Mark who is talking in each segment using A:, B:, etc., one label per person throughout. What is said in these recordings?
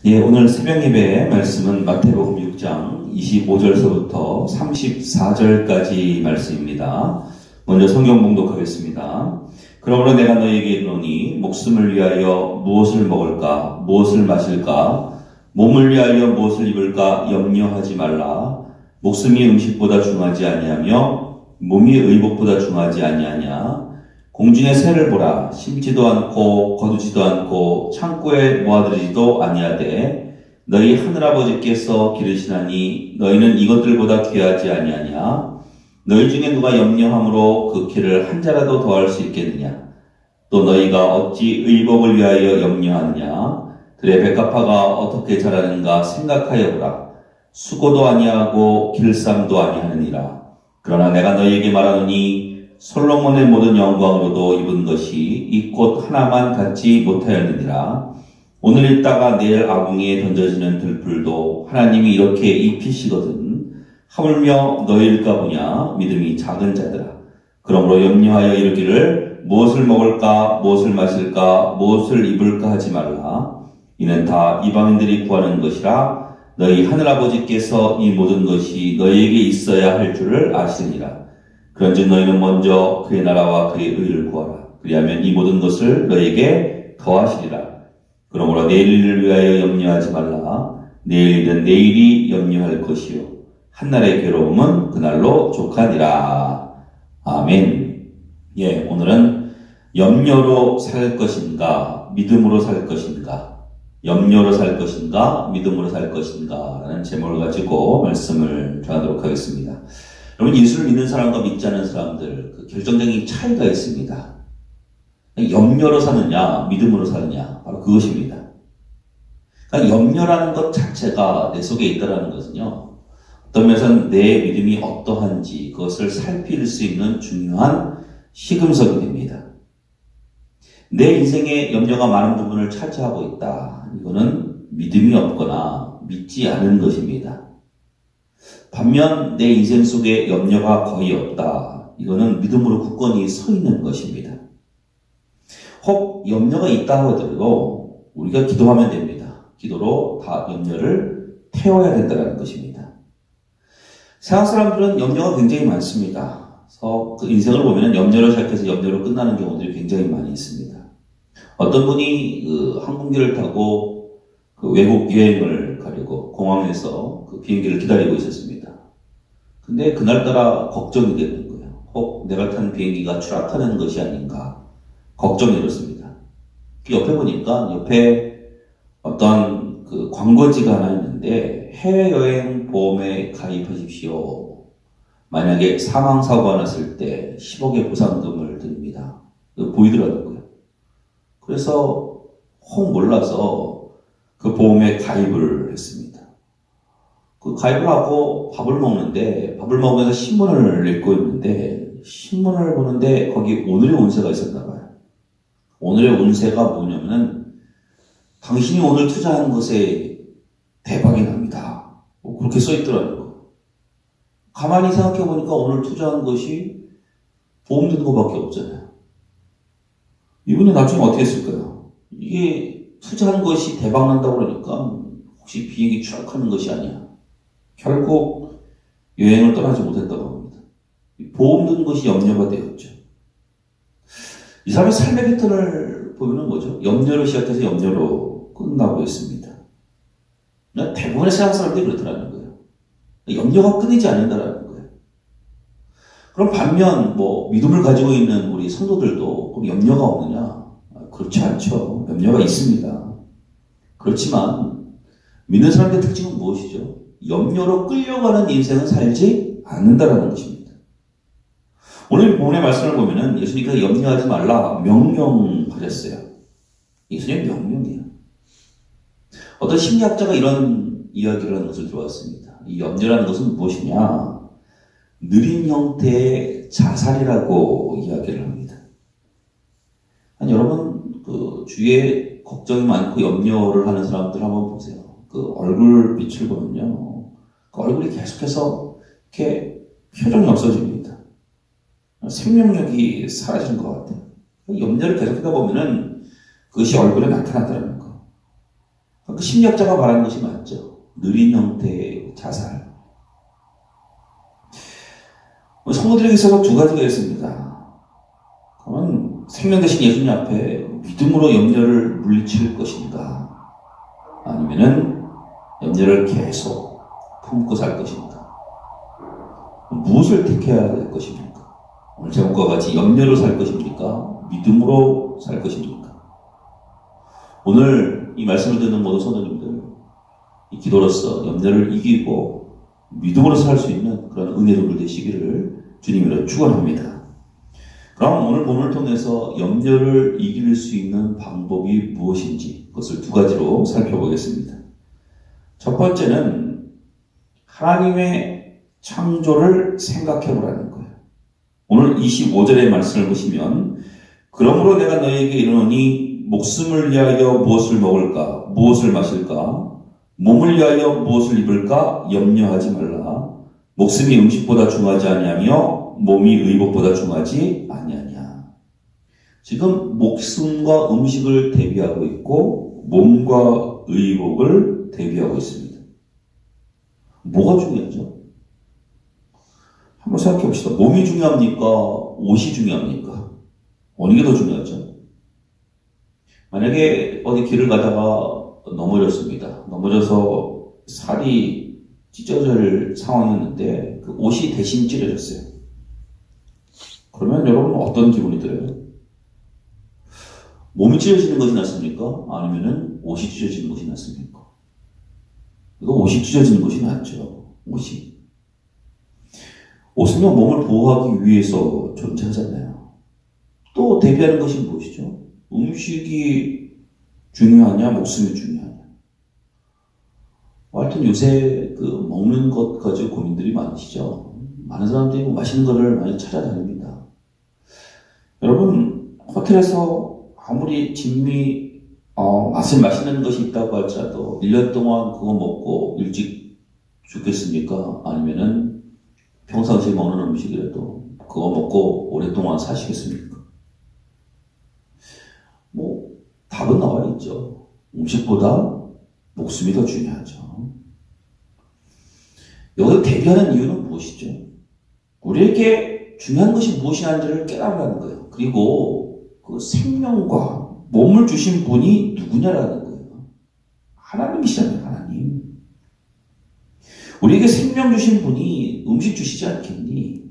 A: 예, 오늘 새벽 예배의 말씀은 마태복음 6장 25절서부터 34절까지 말씀입니다. 먼저 성경 봉독하겠습니다. 그러므로 내가 너희에게 이르노니 목숨을 위하여 무엇을 먹을까, 무엇을 마실까, 몸을 위하여 무엇을 입을까 염려하지 말라. 목숨이 음식보다 중하지 아니하며 몸이 의복보다 중하지 아니하냐. 공중의 새를 보라. 심지도 않고 거두지도 않고 창고에 모아두지도 아니하되 너희 하늘아버지께서 기르시나니 너희는 이것들보다 귀하지 아니하냐. 너희 중에 누가 염려함으로 그 키를 한 자라도 더할 수 있겠느냐. 또 너희가 어찌 의복을 위하여 염려하느냐. 들의 백합화가 어떻게 자라는가 생각하여 보라. 수고도 아니하고 길쌈도 아니하느니라. 그러나 내가 너희에게 말하노니 솔로몬의 모든 영광으로도 입은 것이 이 꽃 하나만 갖지 못하였느니라. 오늘 있다가 내일 아궁이에 던져지는 들풀도 하나님이 이렇게 입히시거든. 하물며 너희일까 보냐. 믿음이 작은 자들아. 그러므로 염려하여 이르기를 무엇을 먹을까, 무엇을 마실까, 무엇을 입을까 하지 말라. 이는 다 이방인들이 구하는 것이라. 너희 하늘아버지께서 이 모든 것이 너희에게 있어야 할 줄을 아시느니라. 그런즉 너희는 먼저 그의 나라와 그의 의를 구하라. 그리하면 이 모든 것을 너희에게 더하시리라. 그러므로 내일을 위하여 염려하지 말라. 내일이든 내일이 염려할 것이요 한날의 괴로움은 그날로 족하니라. 아멘. 예, 오늘은 염려로 살 것인가, 믿음으로 살 것인가, 염려로 살 것인가, 믿음으로 살 것인가 라는 제목을 가지고 말씀을 전하도록 하겠습니다. 여러분, 예수를 믿는 사람과 믿지 않는 사람들, 그 결정적인 차이가 있습니다. 염려로 사느냐, 믿음으로 사느냐, 바로 그것입니다. 그러니까 염려라는 것 자체가 내 속에 있다는 것은요, 어떤 면에서는 내 믿음이 어떠한지 그것을 살필 수 있는 중요한 시금석이 됩니다. 내 인생에 염려가 많은 부분을 차지하고 있다. 이거는 믿음이 없거나 믿지 않은 것입니다. 반면 내 인생 속에 염려가 거의 없다. 이거는 믿음으로 굳건히 서 있는 것입니다. 혹 염려가 있다 하더라도 우리가 기도하면 됩니다. 기도로 다 염려를 태워야 된다는 것입니다. 세상 사람들은 염려가 굉장히 많습니다. 그래서 그 인생을 보면 염려를 시작해서 염려로 끝나는 경우들이 굉장히 많이 있습니다. 어떤 분이 그 항공기를 타고 그 외국 여행을 가려고 공항에서 그 비행기를 기다리고 있었습니다. 근데 그날따라 걱정이 되는 거예요. 혹 내가 탄 비행기가 추락하는 것이 아닌가 걱정이 들었습니다. 그 옆에 보니까 옆에 어떤 그 광고지가 하나 있는데 해외여행 보험에 가입하십시오. 만약에 사망사고가 났을 때 10억의 보상금을 드립니다. 보이더라고요. 그래서 혹 몰라서 그 보험에 가입을 했습니다. 그 가입을 하고 밥을 먹는데, 밥을 먹으면서 신문을 읽고 있는데, 신문을 보는데 거기 오늘의 운세가 있었나 봐요. 오늘의 운세가 뭐냐면은 당신이 오늘 투자한 것에 대박이 납니다. 그렇게 써있더라고요. 가만히 생각해 보니까 오늘 투자한 것이 보험 드는 것밖에 없잖아요. 이분이 나중에 어떻게 했을까요? 이게 투자한 것이 대박 난다고 그러니까 혹시 비행기 추락하는 것이 아니야. 결국 여행을 떠나지 못했다고 합니다. 보험 든 것이 염려가 되었죠. 이 사람의 삶의 패턴을 보면 뭐죠? 염려로 시작해서 염려로 끝나고 있습니다. 대부분의 세상 사람들이 그렇더라는 거예요. 염려가 끊이지 않는다는 거예요. 그럼 반면 믿음을 가지고 있는 우리 성도들도 그럼 염려가 없느냐? 그렇지 않죠. 염려가 있습니다. 그렇지만 믿는 사람들의 특징은 무엇이죠? 염려로 끌려가는 인생은 살지 않는다라는 것입니다. 오늘 본문의 말씀을 보면은 예수님께서 염려하지 말라 명령하셨어요. 예수님의 명령이에요. 어떤 심리학자가 이런 이야기를 하는 것을 들어왔습니다. 이 염려라는 것은 무엇이냐? 느린 형태의 자살이라고 이야기를 합니다. 아니, 여러분, 그 주위에 걱정이 많고 염려를 하는 사람들 한번 보세요. 그 얼굴 빛을 보면요. 그 얼굴이 계속해서 이렇게 표정이 없어집니다. 생명력이 사라지는 것 같아요. 염려를 계속하다 보면은 그것이 얼굴에 나타난다는 거. 그 심리학자가 말하는 것이 맞죠. 느린 형태의 자살. 성도들에게 있어서 두 가지가 있습니다. 그러면 생명 대신 예수님 앞에 믿음으로 염려를 물리칠 것인가? 아니면은 염려를 계속 품고 살 것인가? 무엇을 택해야 될 것입니까? 오늘 제목과 같이 염려로 살 것입니까? 믿음으로 살 것입니까? 오늘 이 말씀을 듣는 모든 성도님들, 이 기도로서 염려를 이기고 믿음으로 살 수 있는 그런 은혜를 되시기를 주님으로 축원합니다. 그럼 오늘 본문을 통해서 염려를 이길 수 있는 방법이 무엇인지 그것을 두 가지로 살펴보겠습니다. 첫 번째는 하나님의 창조를 생각해 보라는 거예요. 오늘 25절의 말씀을 보시면 그러므로 내가 너희에게 이르노니 목숨을 위하여 무엇을 먹을까 무엇을 마실까 몸을 위하여 무엇을 입을까 염려하지 말라. 목숨이 음식보다 중하지 아니하며 몸이 의복보다 중하지 아니하냐. 지금 목숨과 음식을 대비하고 있고 몸과 의복을 대비하고 있습니다. 뭐가 중요하죠? 한번 생각해 봅시다. 몸이 중요합니까? 옷이 중요합니까? 어느 게 더 중요하죠? 만약에 어디 길을 가다가 넘어졌습니다. 넘어져서 살이 찢어질 상황이었는데 그 옷이 대신 찢어졌어요. 그러면 여러분은 어떤 기분이 들어요? 몸이 찢어지는 것이 낫습니까? 아니면은 옷이 찢어지는 것이 낫습니까? 이거 옷이 찢어지는 것이 낫죠. 옷은 몸을 보호하기 위해서 존재하잖아요. 또 대비하는 것이 무엇이죠? 음식이 중요하냐, 목숨이 중요하냐. 하여튼 요새 그 먹는 것 가지고 고민들이 많으시죠? 많은 사람들이 맛있는 거를 많이 찾아다닙니다. 여러분, 호텔에서 아무리 맛이 맛있는 것이 있다고 할지라도 1년 동안 그거 먹고 일찍 죽겠습니까? 아니면은 평상시에 먹는 음식이라도 그거 먹고 오랫동안 사시겠습니까? 답은 나와 있죠. 음식보다 목숨이 더 중요하죠. 여기서 대비하는 이유는 무엇이죠? 우리에게 중요한 것이 무엇이냐를 깨달으라는 거예요. 그리고 그 생명과 몸을 주신 분이 누구냐라는 거예요. 하나님이시잖아요, 하나님. 우리에게 생명 주신 분이 음식 주시지 않겠니?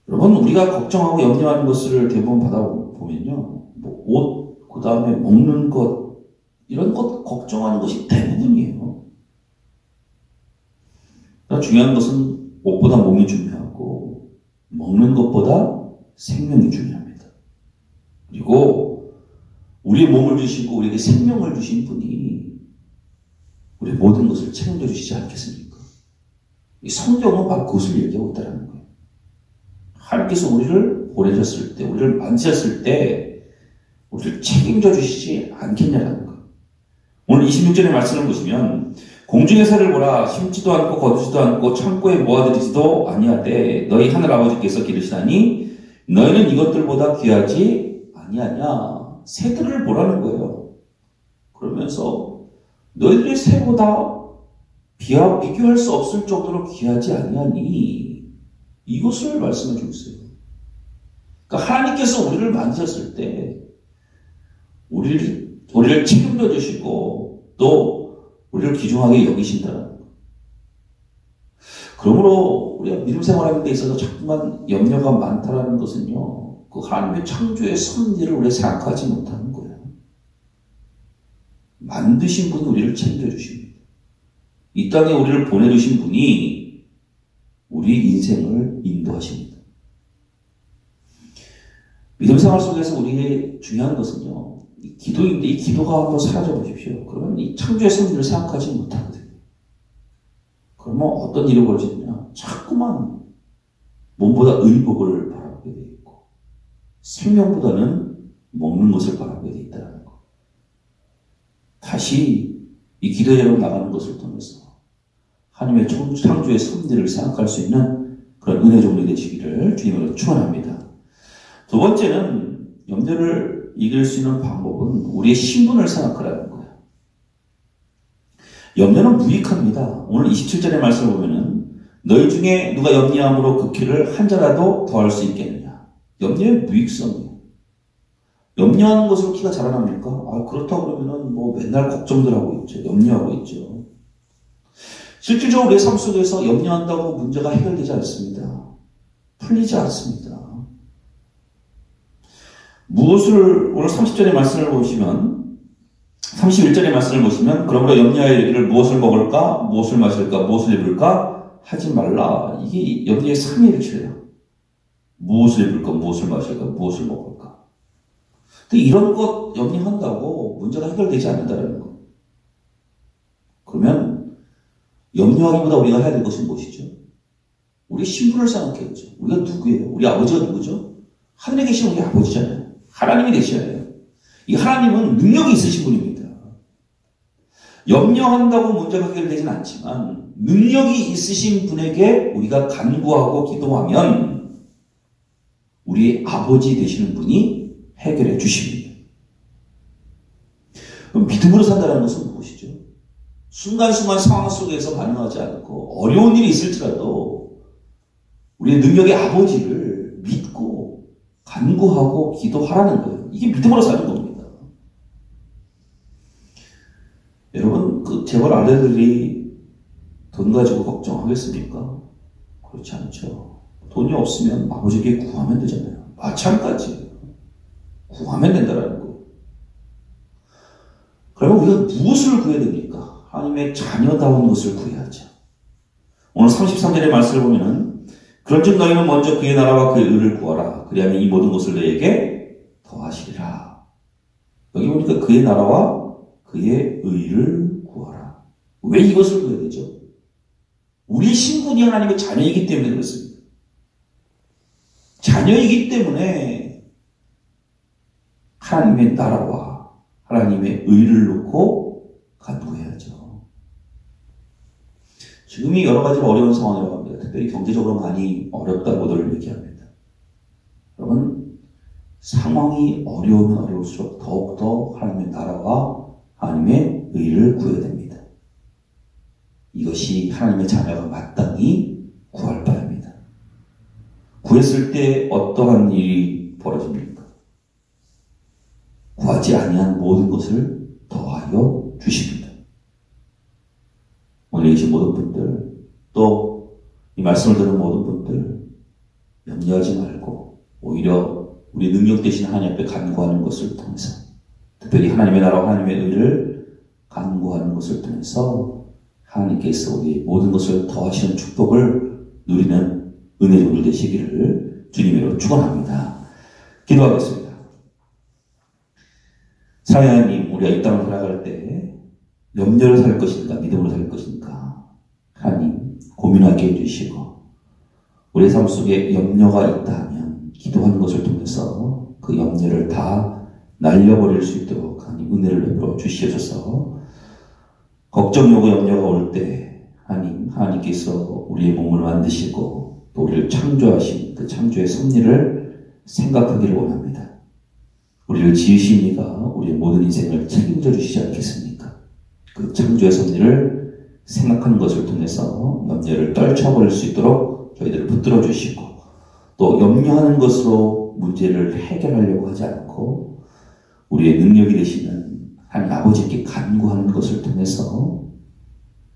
A: 여러분, 우리가 걱정하고 염려하는 것을 대부분 받아보면요. 옷, 그 다음에 먹는 것, 이런 것 걱정하는 것이 대부분이에요. 중요한 것은 옷보다 몸이 중요하고, 먹는 것보다 생명이 중요합니다. 그리고 우리의 몸을 주시고 우리에게 생명을 주신 분이 우리의 모든 것을 책임져 주시지 않겠습니까? 이 성경은 바로 그것을 얘기하고 있다는 거예요. 하나님께서 우리를 보내셨을 때, 우리를 만지셨을 때 우리를 책임져 주시지 않겠냐라는 거예요. 오늘 26절의 말씀을 보시면 공중의 새를 보라 심지도 않고 거두지도 않고 창고에 모아들이지도 아니하되 너희 하늘 아버지께서 기르시나니 너희는 이것들보다 귀하지 아니하냐. 새들을 보라는 거예요. 그러면서 너희들이 새보다 비교할 수 없을 정도로 귀하지 아니하니 이것을 말씀해 주고 있어요. 그러니까 하나님께서 우리를 만드셨을 때 우리를 책임져 주시고 또 우리를 귀중하게 여기신다는 거. 그러므로 우리가 믿음 생활하는 데 있어서 자꾸만 염려가 많다라는 것은요, 그 하나님의 창조의 섭리를 우리가 생각하지 못하는 거예요. 만드신 분이 우리를 책임져 주십니다. 이 땅에 우리를 보내주신 분이 우리 인생을 인도하십니다. 믿음 생활 속에서 우리에게 중요한 것은요, 이 기도인데 이 기도가 한번 사라져 보십시오. 그러면 이 창조의 섭리를 생각하지 못하거든요. 그러면 어떤 일이 벌어지느냐? 자꾸만 몸보다 의복을 바라보게 되어 있고 생명보다는 먹는 것을 바라보게 되어 있다는 것. 다시 이 기도회로 나가는 것을 통해서 하나님의 창조의 섭리를 생각할 수 있는 그런 은혜 종이 되시기를 주님으로 축원합니다. 두 번째는 염려를 이길 수 있는 방법은 우리의 신분을 생각하라는 거예요. 염려는 무익합니다. 오늘 27절의 말씀을 보면은 너희 중에 누가 염려함으로 그 키를 한 자라도 더할 수 있겠느냐. 염려의 무익성이에요. 염려하는 것으로 키가 자라납니까? 그렇다고 그러면은 맨날 걱정들 하고 있죠. 염려하고 있죠. 실질적으로 우리의 삶 속에서 염려한다고 문제가 해결되지 않습니다. 풀리지 않습니다. 무엇을, 오늘 30절의 말씀을 보시면, 31절의 말씀을 보시면, 그러므로 염려할 일을 무엇을 먹을까, 무엇을 마실까, 무엇을 입을까 하지 말라. 이게 염려의 3일체예요. 무엇을 입을까, 무엇을 마실까, 무엇을 먹을까. 근데 이런 것 염려한다고 문제가 해결되지 않는다는 거. 그러면 염려하기보다 우리가 해야 될 것은 무엇이죠? 우리 신분을 생각해야죠. 우리가 누구예요? 우리 아버지가 누구죠? 하늘에 계신 우리 아버지잖아요. 하나님이 되셔야 돼요. 이 하나님은 능력이 있으신 분입니다. 염려한다고 문제가 해결되진 않지만 능력이 있으신 분에게 우리가 간구하고 기도하면 우리 아버지 되시는 분이 해결해 주십니다. 그럼 믿음으로 산다는 것은 무엇이죠? 순간순간 상황 속에서 반응하지 않고 어려운 일이 있을지라도 우리의 능력의 아버지를 믿고 간구하고 기도하라는 거예요. 이게 믿음으로 사는 겁니다. 여러분, 재벌 아들들이 돈 가지고 걱정하겠습니까? 그렇지 않죠. 돈이 없으면 아버지에게 구하면 되잖아요. 마찬가지예요. 구하면 된다는 거예요. 그러면 우리가 무엇을 구해야 됩니까? 하나님의 자녀다운 것을 구해야죠. 오늘 33절의 말씀을 보면은 그런즉 너희는 먼저 그의 나라와 그의 의를 구하라. 그리하면 이 모든 것을 너희에게 더하시리라. 여기 보니까 그의 나라와 그의 의를 구하라. 왜 이것을 구해야 되죠? 우리 신분이 하나님의 자녀이기 때문에 그렇습니다. 자녀이기 때문에 하나님의 나라와 하나님의 의를 놓고 간구해야죠. 지금이 여러 가지 어려운 상황이라고 합니다. 특별히 경제적으로 많이 어렵다고들 얘기합니다. 여러분, 상황이 어려우면 어려울수록 더욱더 하나님의 나라와 하나님의 의를 구해야 됩니다. 이것이 하나님의 자녀가 마땅히 구할 바입니다. 구했을 때 어떠한 일이 벌어집니까? 구하지 아니한 모든 것을 더하여 주십니다. 오늘 계신 모든 분들, 또 이 말씀을 듣는 모든 분들 염려하지 말고 오히려 우리 능력 되신 하나님 앞에 간구하는 것을 통해서, 특별히 하나님의 나라와 하나님의 의를 간구하는 것을 통해서 하나님께서 우리 모든 것을 더하시는 축복을 누리는 은혜종들 되시기를 주님으로 축원합니다. 기도하겠습니다. 사랑하는 하나님, 우리가 이 땅을 살아갈 때 염려로 살 것인가 믿음으로 살 것인가 하나님 고민하게 해주시고, 우리의 삶 속에 염려가 있다 하면 기도하는 것을 통해서 그 염려를 다 날려버릴 수 있도록 하나님 은혜를 베풀어 주시옵소서. 걱정이 오고 염려가 올 때 하나님께서 우리의 몸을 만드시고 또 우리를 창조하신 그 창조의 섭리를 생각하기를 원합니다. 우리를 지으신 이가 우리의 모든 인생을 책임져 주시지 않겠습니까? 그 창조의 섭리를 생각하는 것을 통해서 염려를 떨쳐버릴 수 있도록 저희들을 붙들어 주시고, 또 염려하는 것으로 문제를 해결하려고 하지 않고 우리의 능력이 되시는 하나님 아버지께 간구하는 것을 통해서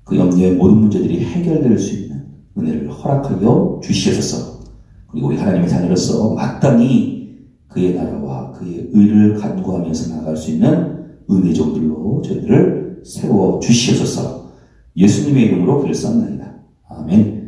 A: 그 염려의 모든 문제들이 해결될 수 있는 은혜를 허락하여 주시옵소서. 그리고 우리 하나님의 자녀로서 마땅히 그의 나라와 그의 의를 간구하면서 나아갈 수 있는 은혜종들로 저희들을 세워 주시옵소서. 예수님의 이름으로 기도했사옵나이다. 아멘.